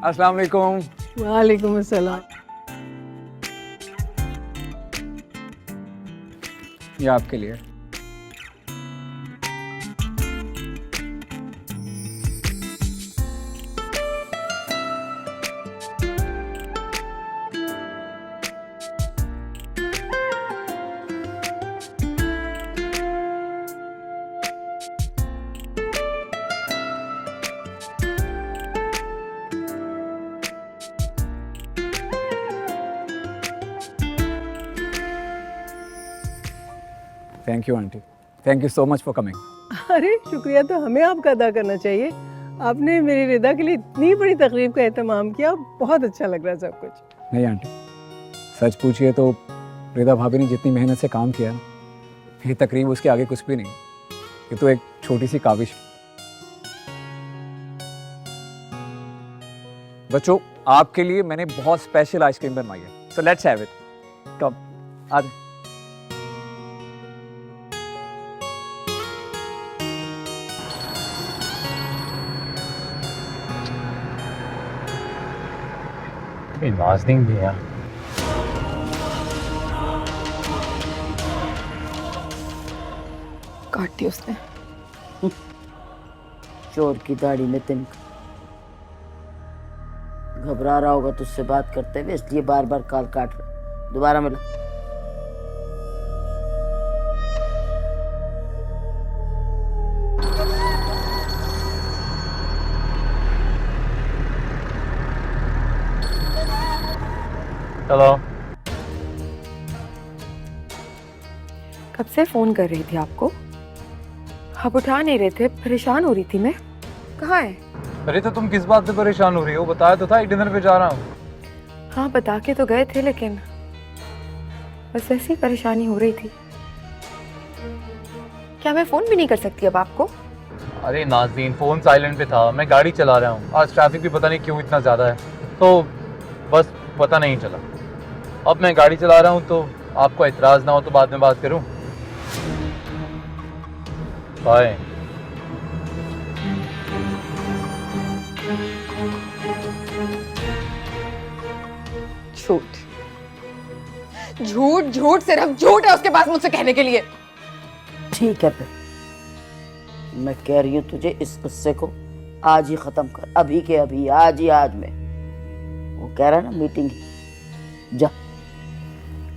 अस्सलाम वालेकुम। वालेकुम अस्सलाम। ये आपके लिए। Thank you aunty, thank you so much for coming. अरे शुक्रिया तो हमें आपका अदा करना चाहिए। आपने मेरी रिदा के लिए इतनी बड़ी तकरीब का एहतमाम किया, बहुत अच्छा लग रहा है सब कुछ। नहीं आंटी, सच पूछिए तो रिदा भाभी ने जितनी मेहनत से काम किया ना, ये तकरीब उसके आगे कुछ भी नहीं। ये तो एक छोटी सी काविश। बच्चों, आपके लिए मैंने बहुत स्पेशल आइसक्रीम बनवाई है, सो लेट्स हैव इट। कम आ जाओ। नाज़नीन भी है। काट दी उसने। चोर की दाढ़ी में तिनका। घबरा रहा होगा तुझसे बात करते हुए, इसलिए बार बार काल काट रहा। दोबारा मिला। चलो। कब से फोन कर रही थी आपको, आप उठा नहीं रहे थे, परेशान हो रही थी मैं। कहाँ है? अरे तो तुम किस बात से परेशान हो रही हो? बताया तो था डिनर पे जा रहा हूँ। हाँ बता के तो गए थे, लेकिन बस ऐसी परेशानी हो रही थी। क्या मैं फोन भी नहीं कर सकती अब आपको? अरे नाज़नीन, फोन साइलेंट पे था, मैं गाड़ी चला रहा हूँ। आज ट्रैफिक भी पता नहीं क्यों इतना ज़्यादा है, तो बस पता नहीं चला। अब मैं गाड़ी चला रहा हूँ, तो आपको एतराज़ ना हो तो बाद में बात करूँ। बाय। झूठ झूठ झूठ, सिर्फ झूठ है उसके पास मुझसे कहने के लिए। ठीक है फिर, मैं कह रही हूँ तुझे इस किस्से को आज ही खत्म कर, अभी के अभी, आज ही आज में। वो कह रहा है ना मीटिंग, जा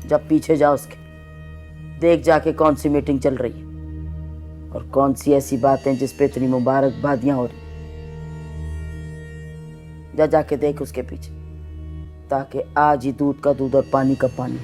जब पीछे जा उसके, देख जाके कौन सी मीटिंग चल रही है और कौन सी ऐसी बातें जिस पे इतनी मुबारकबादियां हो रही। जा जाके देख उसके पीछे, ताकि आज ही दूध का दूध और पानी का पानी।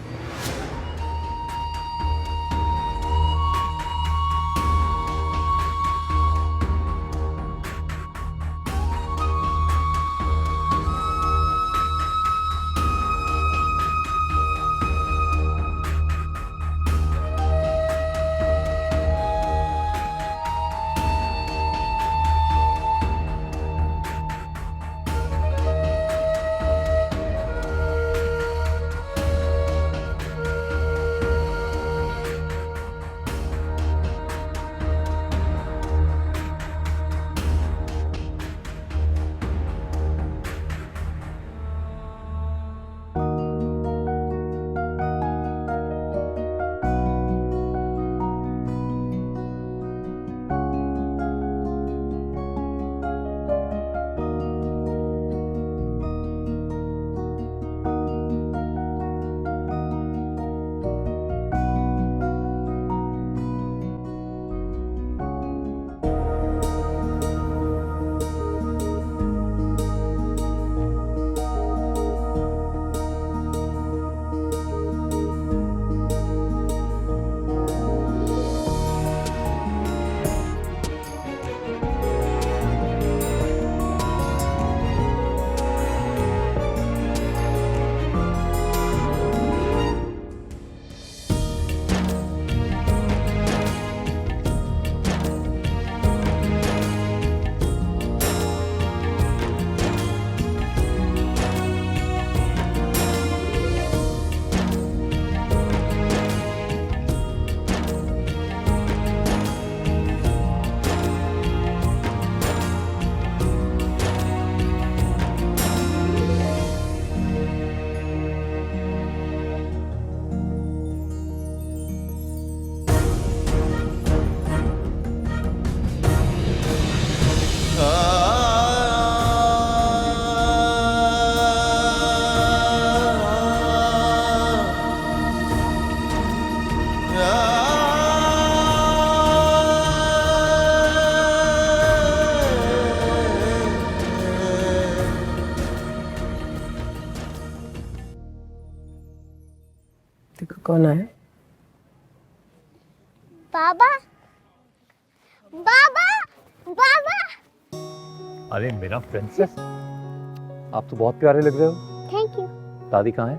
कौन आया? बाबा बाबा बाबा। अरे मेरा प्रिंसेस, आप तो बहुत प्यारे लग रहे हो। Thank you. दादी कहाँ है?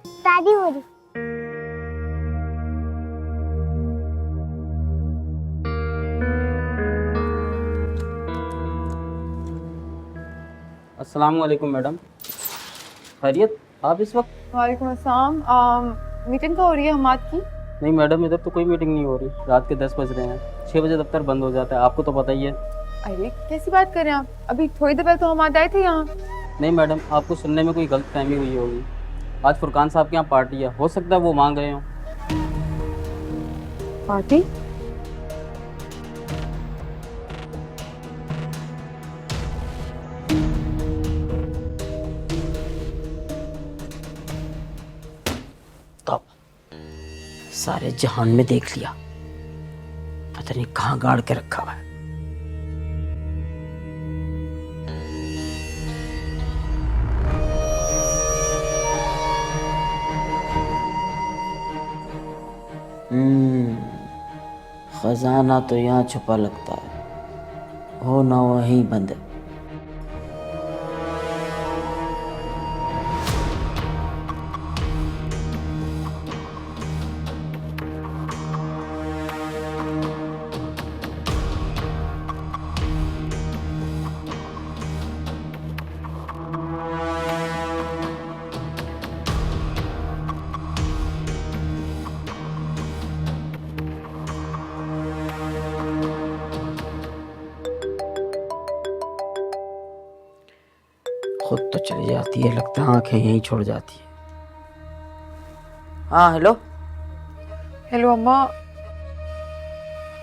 दादी हो रही। अस्सलाम वालेकुम मैडम, खैरियत? आप इस वक्त? वालेकुम अस्सलाम। मीटिंग कहाँ हो रही है हमाद की? नहीं मैडम, इधर तो कोई मीटिंग नहीं हो रही। रात के 10 बज रहे हैं, 6 बजे दफ्तर बंद हो जाता है, आपको तो पता ही है। अरे कैसी बात कर रहे हैं आप? अभी थोड़ी देर पहले तो हमाद आए थे यहाँ। नहीं मैडम, आपको सुनने में कोई गलत फहमी हुई होगी। आज फुरकान साहब के यहाँ पार्टी है, हो सकता है वो मांग गए हों। पार्टी? तब सारे जहान में देख लिया, पता नहीं कहाँ गाड़ के रखा हुआ है। खजाना तो यहाँ छुपा लगता है, हो ना वहीं बंद है। खुद तो चली जाती है, लगता है आंखें यहीं छोड़ जाती है। हाँ हेलो। हेलो अम्मा,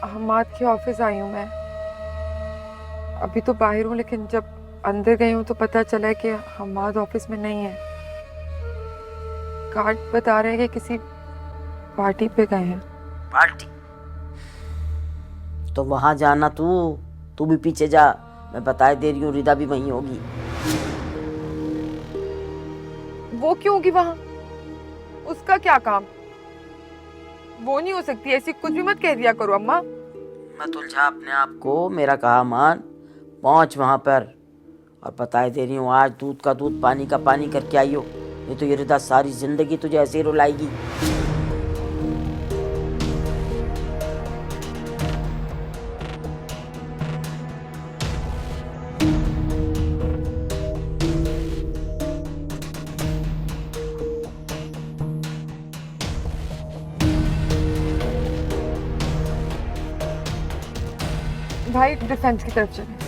हमाद के ऑफिस आई हूँ मैं। अभी तो बाहर हूँ, लेकिन जब अंदर गई हूँ तो पता चला कि हमाद ऑफिस में नहीं है। गार्ड बता रहे हैं कि किसी पार्टी पे गए हैं। पार्टी? तो वहां जाना, तू भी पीछे जा, मैं बताए दे रही हूँ, रिदा भी वहीं होगी। वो क्यों होगी वहां? उसका क्या काम? वो नहीं हो सकती ऐसी, कुछ भी मत कह दिया करो अम्मा। मत उलझा अपने आप को, मेरा कहा मान, पहुंच वहां पर। और बताए दे रही हूँ, आज दूध का दूध पानी का पानी करके आई हो, नहीं तो ये रिदा सारी जिंदगी तुझे ऐसे ही रुलाएगी। भाई डिफेंस की तरफ चले।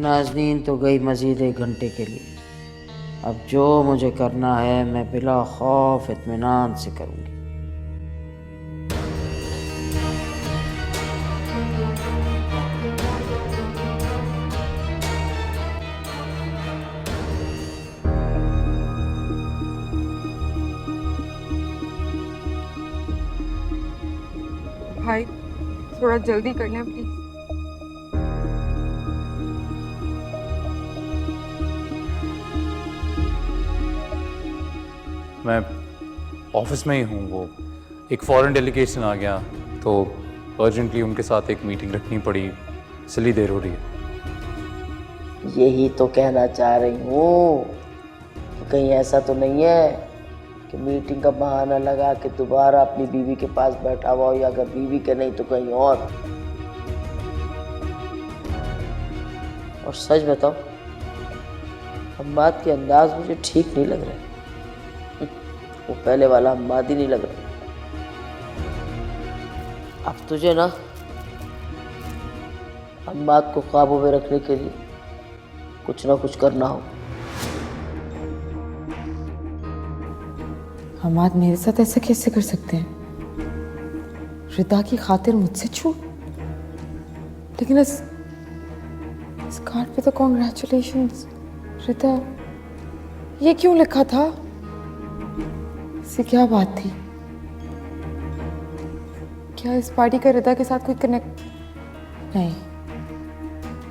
नाज़नीन तो गई मज़ीद 1 घंटे के लिए। अब जो मुझे करना है मैं बिला खौफ इत्मीनान से करूँगी। भाई थोड़ा जल्दी कर लें प्लीज। मैं ऑफिस में ही हूँ। वो एक फॉरेन डेलीगेशन आ गया तो अर्जेंटली उनके साथ एक मीटिंग रखनी पड़ी, इसलिए देर हो रही है। यही तो कहना चाह रही हूँ, कहीं ऐसा तो नहीं है कि मीटिंग का बहाना लगा के दोबारा अपनी बीवी के पास बैठा हुआ हो, या अगर बीवी के नहीं तो कहीं और सच बताओ, हम्माद के अंदाज मुझे ठीक नहीं लग रहा। वो पहले वाला हम्माद ही नहीं लग रहा। अब तुझे ना हम्माद को काबू में रखने के लिए कुछ ना कुछ करना हो। हमाद मेरे साथ ऐसा कैसे कर सकते हैं? रिदा की खातिर मुझसे छूट, लेकिन इस कार्ड पे तो कॉन्ग्रेचुलेशंस रिदा, ये क्यों लिखा था? इससे क्या बात थी? क्या इस पार्टी का रिदा के साथ कोई कनेक्ट? नहीं,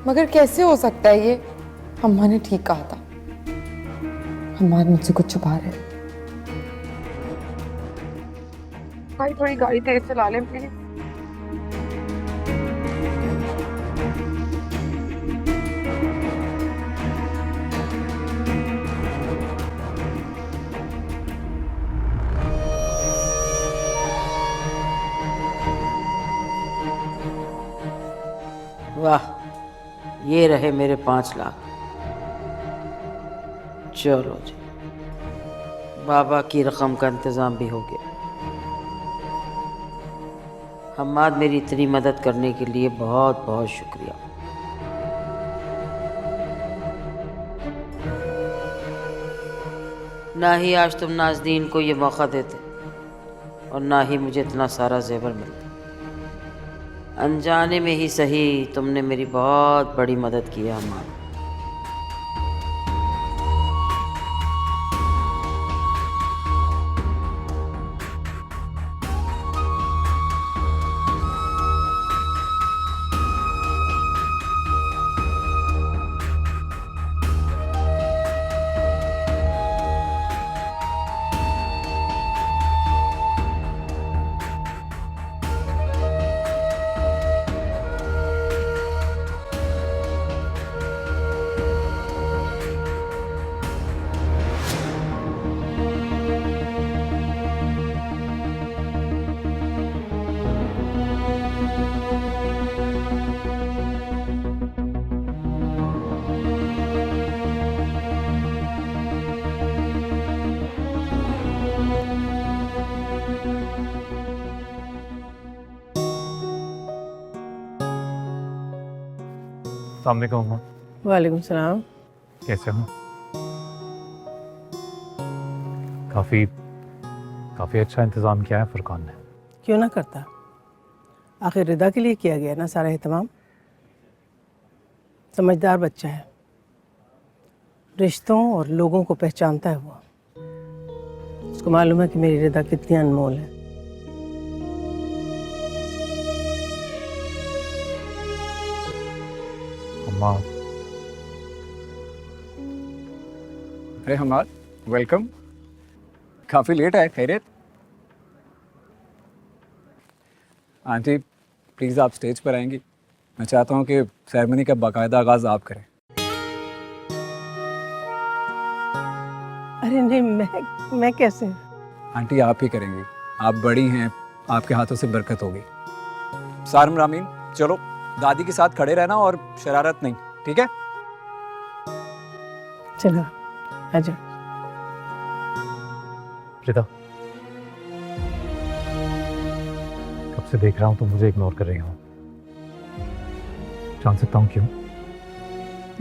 मगर कैसे हो सकता है ये? अम्मा ने ठीक कहा था, अम्मा मुझसे कुछ छुपा रहे हैं। भाई थोड़ी गाड़ी तेज चला ले प्लीज। वाह, ये रहे मेरे 5 लाख। चलो जी, बाबा की रकम का इंतज़ाम भी हो गया। हम्माद, मेरी इतनी मदद करने के लिए बहुत बहुत शुक्रिया। ना ही आज तुम नाज़नीन को ये मौका देते और ना ही मुझे इतना सारा जेवर मिलता। अनजाने में ही सही तुमने मेरी बहुत बड़ी मदद की है हम्माद। सामने का उम्मा, वालेकुम सलाम। कैसे हो? काफ़ी अच्छा इंतज़ाम किया है फुरकान ने। क्यों ना करता, आखिर रिदा के लिए किया गया ना सारा एहतमाम। समझदार बच्चा है, रिश्तों और लोगों को पहचानता है वो। उसको मालूम है कि मेरी रिदा कितनी अनमोल है। अम्मा, अरे हमाद, वेलकम। काफ़ी लेट आए, खैरियत? आंटी प्लीज़ आप स्टेज पर आएंगी। मैं चाहता हूँ कि सेरेमनी का बाकायदा आगाज़ आप करें। अरे नहीं, मैं कैसे? आंटी आप ही करेंगी, आप बड़ी हैं, आपके हाथों से बरकत होगी। सारम रामीन, चलो दादी के साथ खड़े रहना और शरारत नहीं, ठीक है? चलो आजा। रिदा, कब से देख रहा हूँ तुम मुझे इग्नोर कर रही हो। जान सकता हूँ क्यों?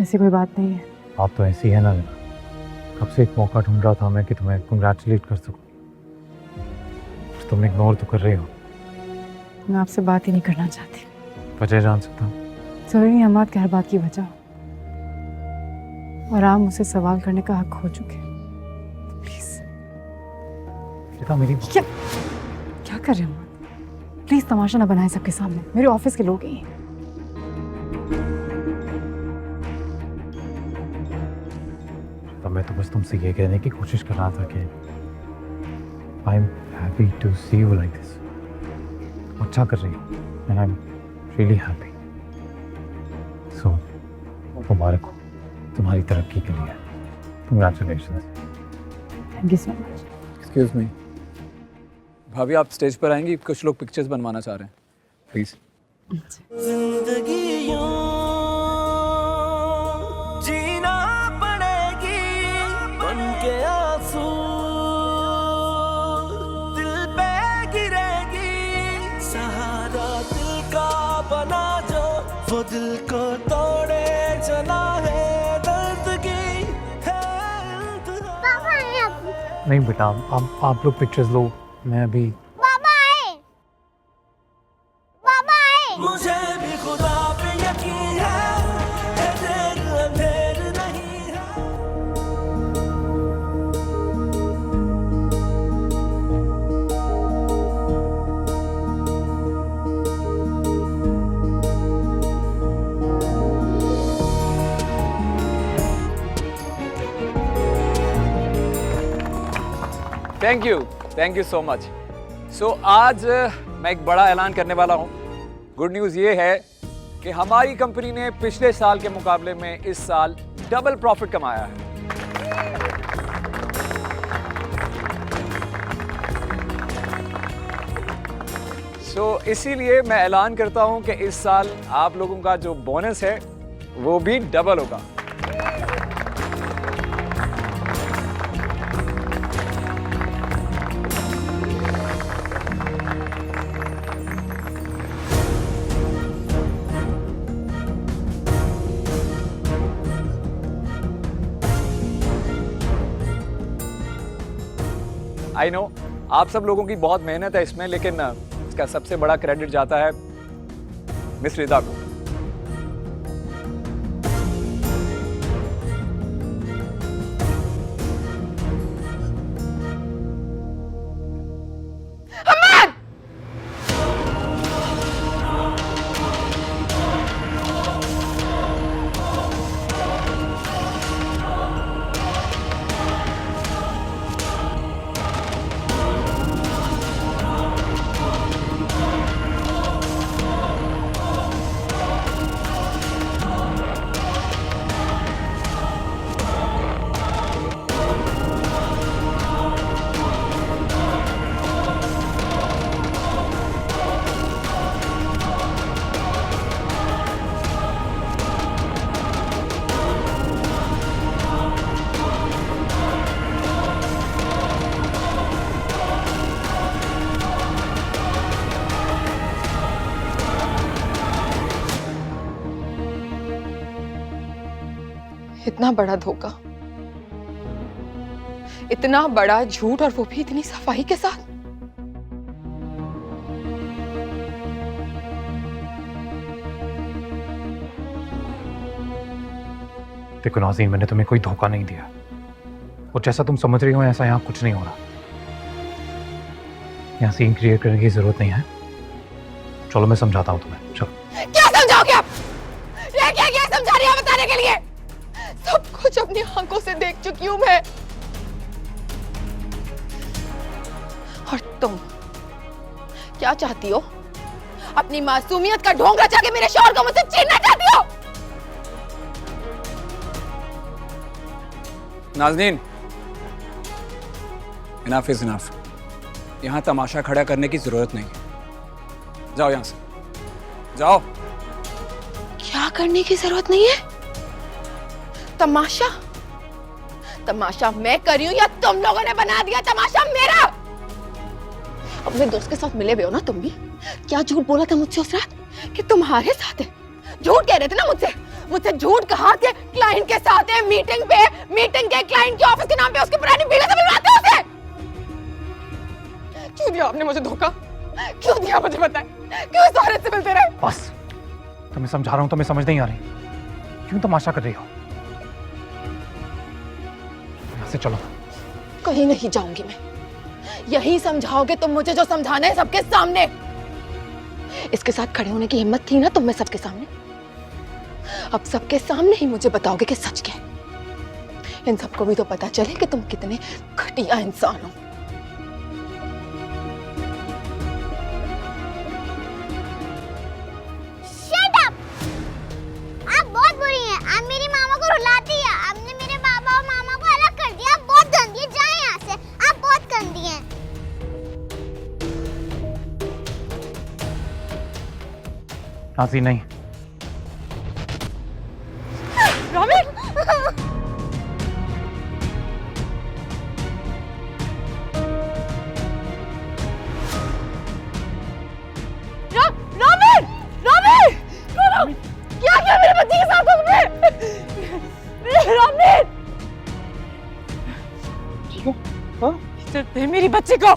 ऐसी कोई बात नहीं है। आप तो ऐसी है ना रिदा, कब से एक मौका ढूंढ रहा था मैं कि तुम्हें कंग्रेचुलेट कर सकूं। तुम इग्नोर तो कर रही हो। मैं आपसे बात ही नहीं करना चाहती। वजह जान सकता हूँ? जरूरी नहीं हमाद के हर बात की वजह, और आप मुझसे सवाल करने का हक खो चुके हैं। प्लीज। रिदा मेरी क्या कर रहे हो? प्लीज तमाशा ना बनाए सबके सामने, मेरे ऑफिस के लोग ही हैं। तो मैं तो बस तुमसे ये कहने की कोशिश कर रहा था कि I am happy to see you like this. अच्छा कर रही हो and I am really happy. So मुबारक हो तुम्हारी तरक्की के लिए। Congratulations. Thank you so much. Excuse me, भाभी आप स्टेज पर आएंगी, कुछ लोग पिक्चर्स बनवाना चाह रहे हैं, प्लीज़। जिंदगी यूं जीना पड़ेगी बनके आंसू दिल पे गिरेगी, सहारा दिल का बना जो वो दिल को तोड़े चला है दर्द की है इंतहा। पापा आए अब। नहीं बेटा, आप लोग पिक्चर्स लो, मैं अभी पापा आए। पापा आए। मुझे भी खुदा पे यकीन है देर अंधेर नहीं है। Thank you so much. So आज मैं एक बड़ा ऐलान करने वाला हूँ। गुड न्यूज़ ये है कि हमारी कंपनी ने पिछले साल के मुकाबले में इस साल डबल प्रॉफिट कमाया है। सो इसीलिए मैं ऐलान करता हूं कि इस साल आप लोगों का जो बोनस है वो भी डबल होगा। आई नो आप सब लोगों की बहुत मेहनत है इसमें, लेकिन इसका सबसे बड़ा क्रेडिट जाता है मिस रिदा को। इतना बड़ा धोखा, इतना बड़ा झूठ, और वो भी इतनी सफाई के साथ। देखो नाज़रीन, मैंने तुम्हें कोई धोखा नहीं दिया, और जैसा तुम समझ रही हो ऐसा यहाँ कुछ नहीं हो रहा। यहाँ सीन क्रिएट करने की जरूरत नहीं है। चलो मैं समझाता हूँ तुम्हें। चलो। क्या समझाओगे आप? ये क्या समझा रही हो बताने के लिए? सब कुछ अपनी आंखों से देख चुकी हूं मैं। और तुम क्या चाहती हो? अपनी मासूमियत का ढोंग रचा के मेरे शौहर को मुझसे छीनना चाहती हो? Nazneen, enough is enough. यहां तमाशा खड़ा करने की जरूरत नहीं है। जाओ यहां से, जाओ। क्या करने की जरूरत नहीं है? तमाशा? तमाशा मैं कर रही हूं या तुम लोगों ने बना दिया तमाशा मेरा? अपने दोस्त के साथ मिले हुए हो ना तुम भी? क्या झूठ बोला था मुझसे उस रात कि तुम्हारे साथ है? झूठ कह रहे थे ना मुझसे झूठ कहा कि क्लाइंट के साथ है मीटिंग पे, मीटिंग के क्लाइंट के ऑफिस के नाम पे उसकी पुरानी बीवी से मिलवाते हो उसे। क्यों दिया आपने मुझे धोखा? क्यों दिया मुझे बताएं? क्यों इस औरत से मिलते रहे? बस, तुम्हें समझा रहा हूँ, तुम्हें समझ नहीं आ रही। क्यों तमाशा कर रही हो? यहाँ से चलो। कहीं नहीं जाऊंगी मैं। यही समझाओगे तुम मुझे जो समझाना है सबके सामने। इसके साथ खड़े होने की हिम्मत थी ना तुम में सबके सामने। अब सबके सामने ही मुझे बताओगे कि सच क्या है। इन सबको भी तो पता चले कि तुम कितने घटिया इंसान हो। Shut up! आप बहुत बुरी हैं। आप मेरी मामा को रुलाती हैं। आपने मेरे पापा और मामा को अलग कर दिया। आप बहुत गंदी हैं। जाएं यहाँ से। आप बहुत गंदी हैं। नाज़रीन नहीं। क्या किया मेरे बच्चे के साथ तुमने? रामीर, मेरी बच्ची को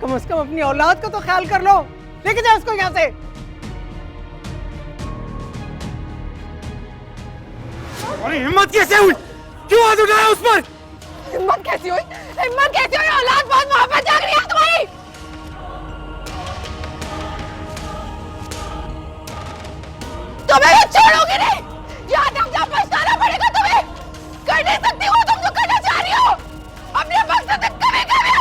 कम से कम अपनी औलाद का तो ख्याल कर लो। लेके जाओ उसको यहाँ से। अरे हिम्मत कैसे हुई? क्यों हाथ उठाया उस पर? हिम्मत कैसी हुई? हिम्मत कैसी हुई? औलाद बहुत मोहब्बत जाग रही है तुम्हारी। तुम्हें मैं छोड़ूंगी नहीं। यहाँ तक जब पछताना पड़ेगा तुम्हें। कर नहीं सकती हो तुम जो करना चाह रही हो। अपने मकसद तक कभी कभी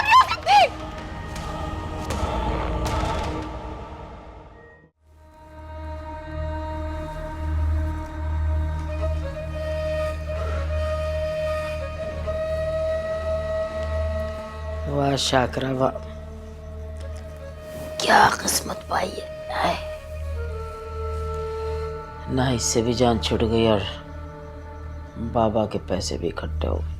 वाह शाकरा वाह, क्या किस्मत पाई है। ना इससे भी जान छूट गई और बाबा के पैसे भी इकट्ठे हो गए।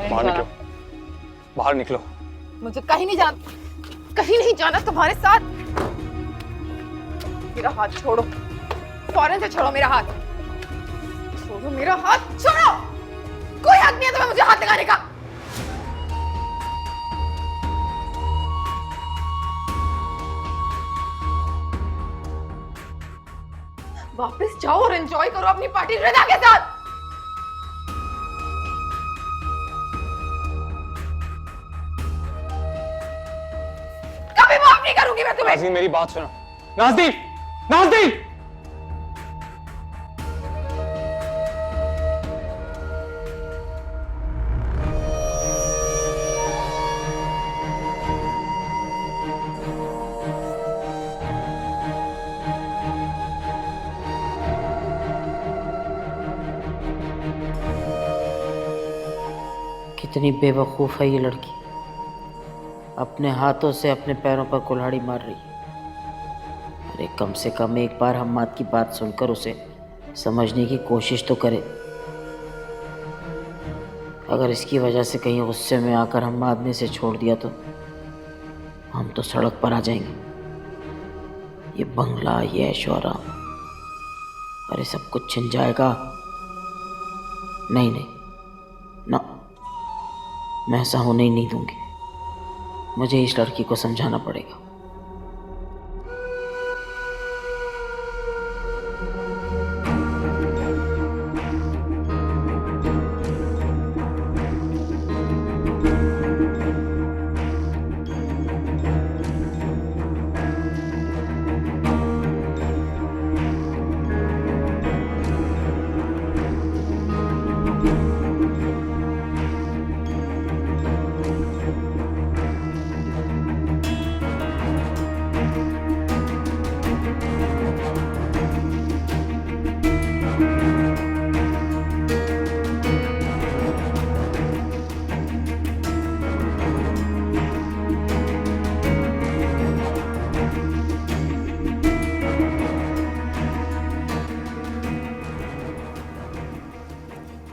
बाहर निकलो, बाहर निकलो। मुझे कहीं नहीं जाना, कहीं नहीं जाना तुम्हारे साथ। मेरा हाथ छोड़ो, फौरन से छोड़ो मेरा हाथ। छोड़ो मेरा हाथ, छोड़ो। कोई हक नहीं है तुम्हें मुझे हाथ लगाने का। वापस जाओ और एंजॉय करो अपनी पार्टी रिदा के साथ। कभी माफ नहीं करूंगी मैं तुम्हें। नाज़रीन मेरी बात सुनो। नाज़रीन, नाज़रीन। कितनी बेवकूफ है ये लड़की, अपने हाथों से अपने पैरों पर कुल्हाड़ी मार रही है। अरे कम से कम एक बार हम्माद की बात सुनकर उसे समझने की कोशिश तो करे। अगर इसकी वजह से कहीं गुस्से में आकर हम्माद ने इसे छोड़ दिया तो हम तो सड़क पर आ जाएंगे। ये बंगला, ये ऐशोरा, अरे सब कुछ छिन जाएगा। नहीं नहीं ना, मैं ऐसा होने ही नहीं दूंगी। मुझे इस लड़की को समझाना पड़ेगा।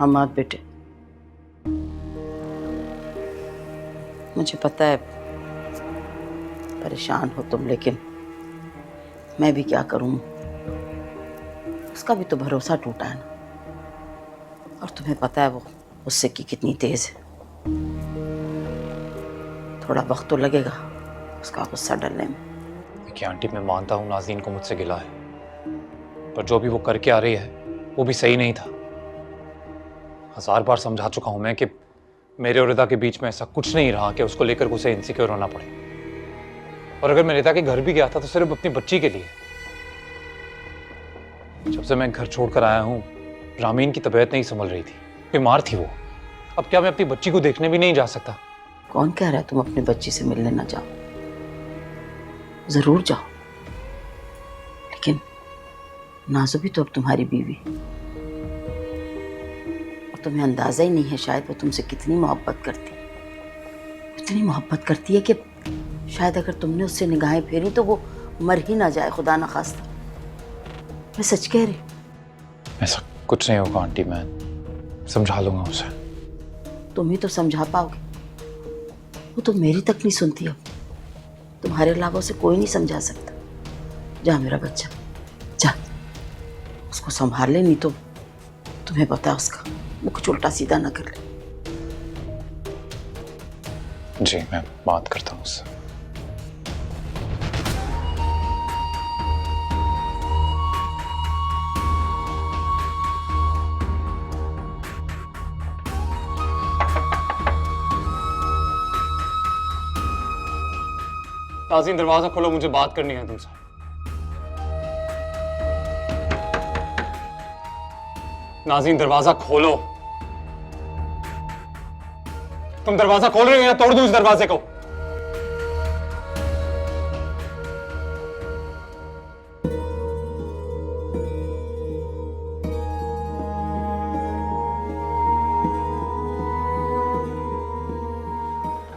हम्माद बेटे, मुझे पता है परेशान हो तुम, लेकिन मैं भी क्या करूं। उसका भी तो भरोसा टूटा है ना, और तुम्हें पता है वो उससे की कितनी तेज है। थोड़ा वक्त तो लगेगा उसका गुस्सा डलने में। देखिए आंटी, मैं मानता हूँ नाज़रीन को मुझसे गिला है, पर जो भी वो करके आ रही है वो भी सही नहीं था। 1000 बार समझा चुका हूं मैं कि मेरे और रिदा के बीच में ऐसा कुछ नहीं रहा कि उसको लेकर उसे इनसिक्योर होना पड़े। और अगर मैं रिदा के घर भी गया था तो सिर्फ अपनी बच्ची के लिए। जब से मैं घर छोड़कर आया हूं, रामीन की तबीयत नहीं संभल रही थी, बीमार थी वो। अब क्या मैं अपनी बच्ची को देखने भी नहीं जा सकता? कौन कह रहा है तुम अपनी बच्ची से मिलने ना जाओ? जरूर जाओ, लेकिन नाज़ो भी तो अब तुम्हारी बीवी, और तुम्हें अंदाजा ही नहीं है शायद वो तुमसे कितनी मोहब्बत करती है। इतनी मोहब्बत करती है कि शायद अगर तुमने उससे निगाहें फेरी तो वो मर ही ना जाए, खुदा ना खास्ता। मैं सच कह रही। ऐसा कुछ नहीं होगा आंटी, मैं समझा लूंगा उसे। तुम ही तो समझा पाओगे, वो तो मेरी तक नहीं सुनती। अब तुम्हारे अलावा उसे कोई नहीं समझा सकता। जा मेरा बच्चा, जा, उसको संभाल ले, नहीं तो तुम्हें पता है उसका वो कुछ उल्टा सीधा ना कर ले। जी मैं बात करता हूँ उससे। नाज़रीन दरवाजा खोलो, मुझे बात करनी है तुमसे। नाज़ीन दरवाजा खोलो। तुम दरवाजा खोल रहे हो या तोड़ दूं इस दरवाजे को?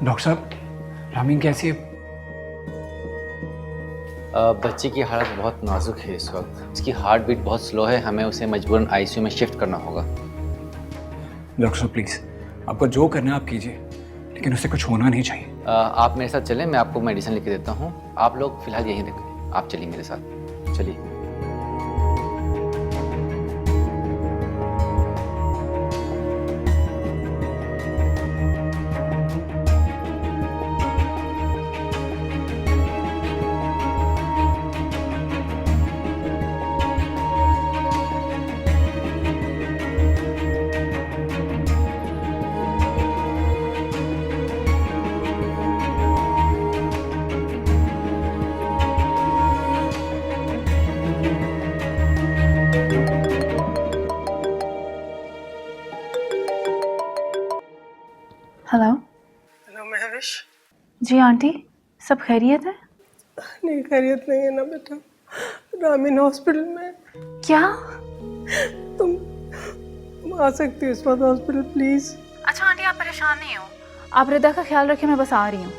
डॉक्टर साहब, रामीन कैसी है? बच्चे की हालत बहुत नाजुक है इस वक्त। उसकी हार्ट बीट बहुत स्लो है, हमें उसे मजबूरन आईसीयू में शिफ्ट करना होगा। डॉक्टर साहब प्लीज़, आपको जो करना है आप कीजिए, लेकिन उसे कुछ होना नहीं चाहिए। आप मेरे साथ चलें, मैं आपको मेडिसिन लिख के देता हूँ। आप लोग फिलहाल यहीं देखें, आप चलिए मेरे साथ, चलिए। हेलो। हेलो महविश। जी आंटी, सब खैरियत है? नहीं, खैरियत नहीं है ना बेटा। रामीन हॉस्पिटल में। क्या? तुम आ सकती हो इस वक्त हॉस्पिटल प्लीज? अच्छा आंटी, आप परेशान नहीं हो, आप रिदा का ख्याल रखें, मैं बस आ रही हूँ।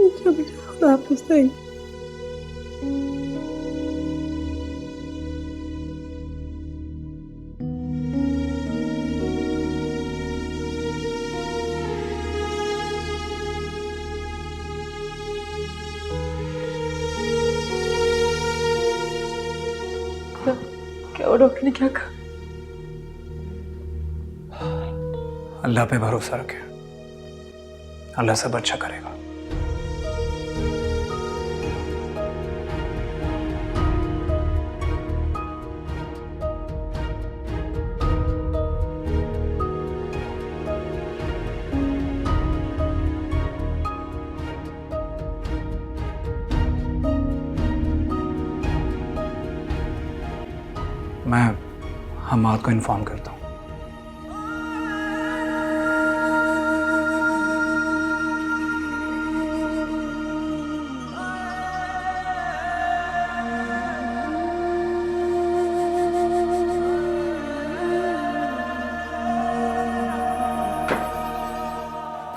अच्छा बेटा, खुदा हाफिज़। Thank you. क्या वो डॉक्टर ने क्या कहा? अल्लाह पे भरोसा रखें, अल्लाह सब अच्छा करेगा। मैं हमाद को इन्फॉर्म करता हूँ।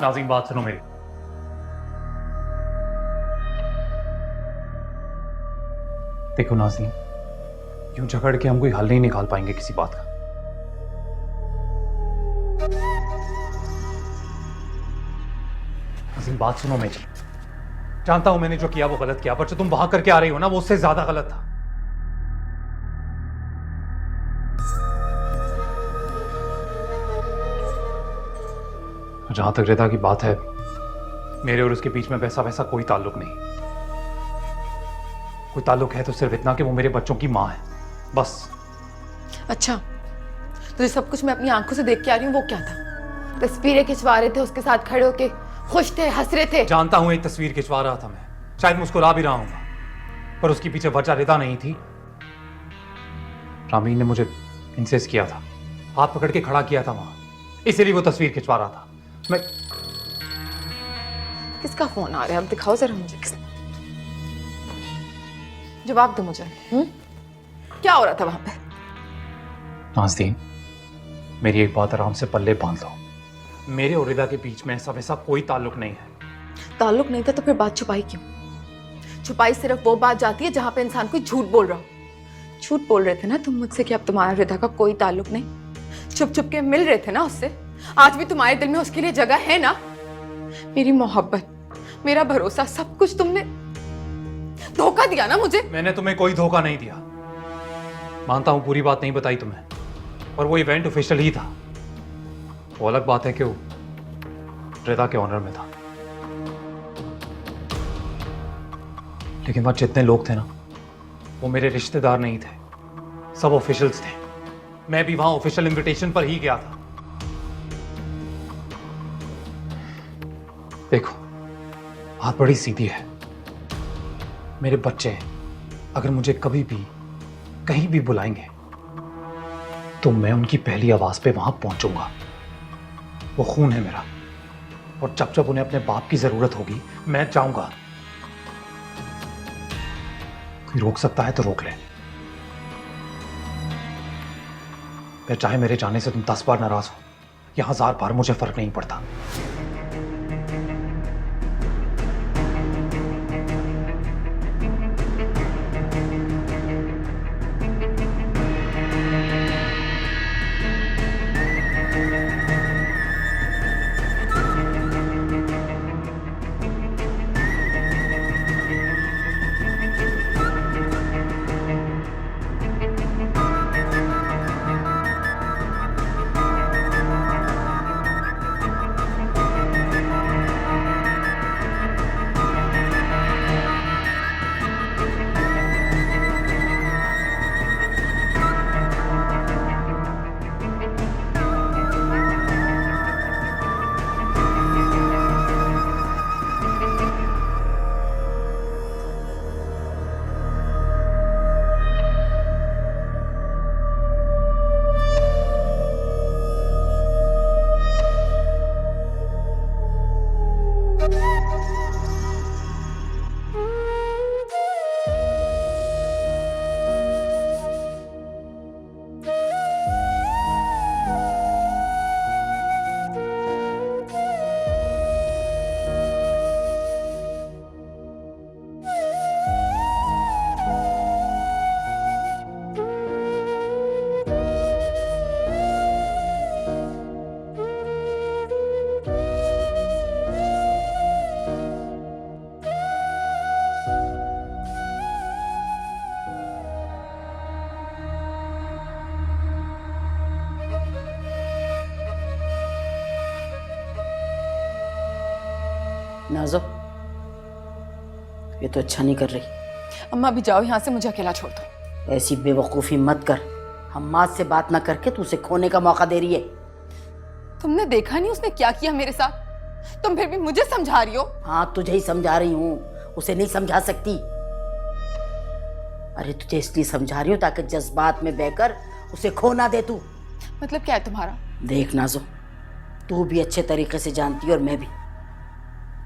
नाज़ीन बात सुनो मेरी। देखो नाज़ीन, यूं झगड़ के हम कोई हल नहीं निकाल पाएंगे किसी बात का। नाज़ीन बात सुनो मेरी। जानता हूं मैंने जो किया वो गलत किया, पर जो तुम वहां करके आ रही हो ना वो उससे ज्यादा गलत था। जहां तक रिदा की बात है, मेरे और उसके बीच में वैसा कोई ताल्लुक नहीं। कोई ताल्लुक है तो सिर्फ इतना कि वो मेरे बच्चों की माँ है, बस। अच्छा, तो सब कुछ मैं अपनी आंखों से देख के आ रही हूँ, वो क्या था? तस्वीरें खिंचवा रहे थे, उसके साथ खड़े होके खुश थे, हंस रहे थे। जानता हूं एक तस्वीर खिंचवा रहा था मैं, शायद मुस्कुरा भी रहा हूं, पर उसके पीछे वजह रिदा नहीं थी। रामीन ने मुझे इंसिस्ट किया था, हाथ पकड़ के खड़ा किया था वहां, इसीलिए वो तस्वीर खिंचवा रहा था मैं। किसका फोन आ रहा है? अब दिखाओ जरा मुझे। जवाब दो मुझे। क्या हो रहा था वहां पे? नाज़रीन, मेरी एक बात आराम से पल्ले बांध लो, मेरे और रिदा के बीच में ऐसा वैसा कोई ताल्लुक नहीं है। ताल्लुक नहीं था तो फिर बात छुपाई क्यों? छुपाई सिर्फ वो बात जाती है जहां पे इंसान कोई झूठ बोल रहा हो। झूठ बोल रहे थे ना तुम मुझसे कि अब तुम्हारा रिदा का कोई ताल्लुक नहीं। छुप छुप के मिल रहे थे ना उससे। आज भी तुम्हारे दिल में उसके लिए जगह है ना? मेरी मोहब्बत, मेरा भरोसा, सब कुछ तुमने धोखा दिया ना मुझे। मैंने तुम्हें कोई धोखा नहीं दिया, मानता हूं पूरी बात नहीं बताई तुम्हें, पर वो इवेंट ऑफिशियल ही था। वो अलग बात है कि वो रिदा के ऑनर में था, लेकिन वहां जितने लोग थे ना वो मेरे रिश्तेदार नहीं थे, सब ऑफिशियल्स थे। मैं भी वहां ऑफिशियल इनविटेशन पर ही गया था। देखो, बात बड़ी सीधी है, मेरे बच्चे अगर मुझे कभी भी कहीं भी बुलाएंगे तो मैं उनकी पहली आवाज पे वहां पहुंचूंगा। वो खून है मेरा, और जब जब उन्हें अपने बाप की जरूरत होगी मैं जाऊंगा। कोई रोक सकता है तो रोक ले। मैं चाहे मेरे जाने से तुम 10 बार नाराज हो या 1000 बार, मुझे फर्क नहीं पड़ता। नाज़ो, ये तो अच्छा नहीं कर रही। अम्मा अभी जाओ यहाँ से, मुझे अकेला छोड़ दो। ऐसी बेवकूफ़ी मत कर। हम्माद से बात ना करके तू उसे खोने का मौका दे रही है। तुमने देखा नहीं उसने क्या किया मेरे साथ? तुम फिर भी मुझे समझा रही हो? हाँ, तुझे ही समझा रही हूँ, उसे नहीं समझा सकती। अरे तुझे इसलिए समझा रही हूँ ताकि जज्बात में बहकर उसे खो ना दे तू। मतलब क्या है तुम्हारा? देख नाज़ो, तू भी अच्छे तरीके से जानती है और मैं भी,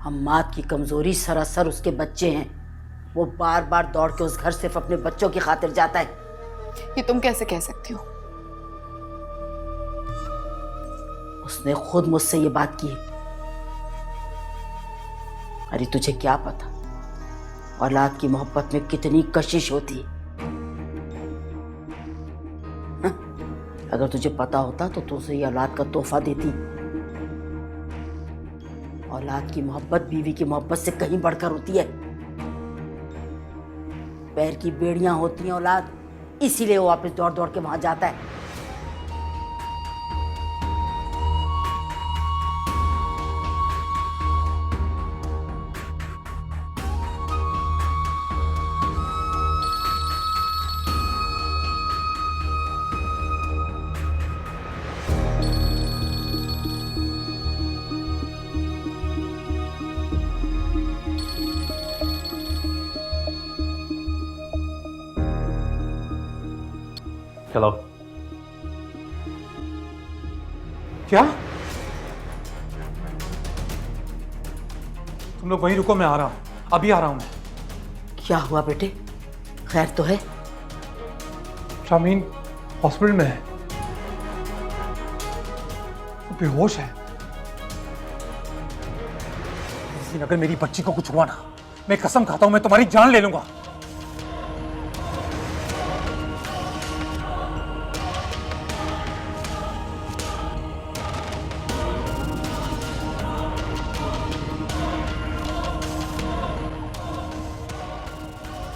हम्माद की कमजोरी सरासर उसके बच्चे हैं। वो बार बार दौड़ के उस घर सिर्फ अपने बच्चों की खातिर जाता है। ये तुम कैसे कह सकती हो? उसने खुद मुझसे ये बात की है। अरे तुझे क्या पता औलाद की मोहब्बत में कितनी कशिश होती है। अगर तुझे पता होता तो तू उसे ये औलाद का तोहफा देती। औलाद की मोहब्बत बीवी की मोहब्बत से कहीं बढ़कर होती है। पैर की बेड़ियां होती हैं औलाद, इसीलिए वो वापस दौड़ दौड़ के वहां जाता है। चलो। क्या? तुम लोग वहीं रुको, मैं आ रहा हूं, अभी आ रहा हूं मैं। क्या हुआ बेटे, खैर तो है? शामीन हॉस्पिटल में है, वो बेहोश है। लेकिन अगर मेरी बच्ची को कुछ हुआ ना, मैं कसम खाता हूं मैं तुम्हारी जान ले लूंगा।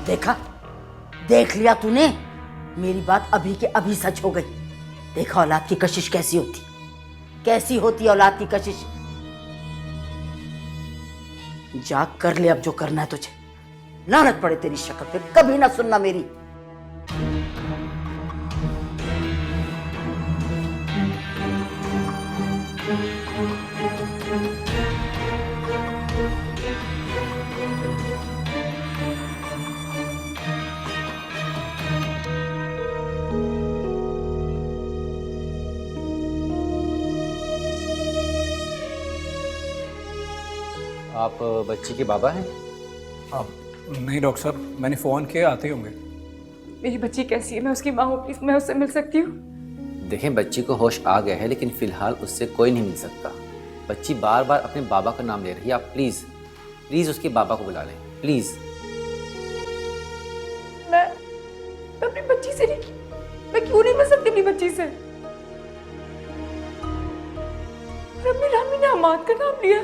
देखा, देख लिया तूने, मेरी बात अभी के अभी सच हो गई। देखा औलाद की कशिश कैसी होती, कैसी होती औलाद की कशिश। जाग कर ले अब जो करना है तुझे। लानत पड़े तेरी शक्ल पे, कभी ना सुनना मेरी। आप बच्ची के बाबा हैं? नहीं डॉक्टर साहब, मैंने फ़ोन किया, आते ही होंगे। मेरी बच्ची कैसी है? मैं उसकी माँ हूँ, प्लीज मैं उससे मिल सकती हूँ? देखें, बच्ची को होश आ गया है, लेकिन फ़िलहाल उससे कोई नहीं मिल सकता। बच्ची बार बार अपने बाबा का नाम ले रही है। आप प्लीज़ प्लीज़ उसके बाबा को बुला लें, प्लीज़। मैं अपनी बच्ची से नहीं, मैं क्यों नहीं मिल सकती अपनी बच्ची से? रब्बी रामी ने अमाद का नाम लिया,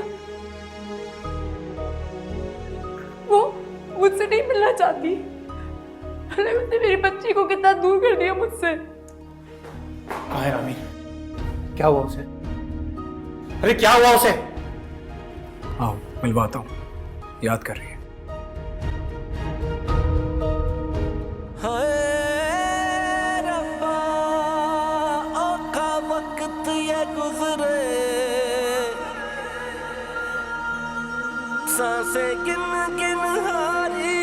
वो मुझसे नहीं मिलना चाहती। अरे उसने मेरी बच्ची को कितना दूर कर दिया मुझसे। कहाँ है रामी? क्या हुआ उसे? अरे क्या हुआ उसे? आओ मिलवाता हूँ, याद कर रही है। हाय रब्बा, औखा वक्त ये गुजरे, सांसें गिन गिन हारी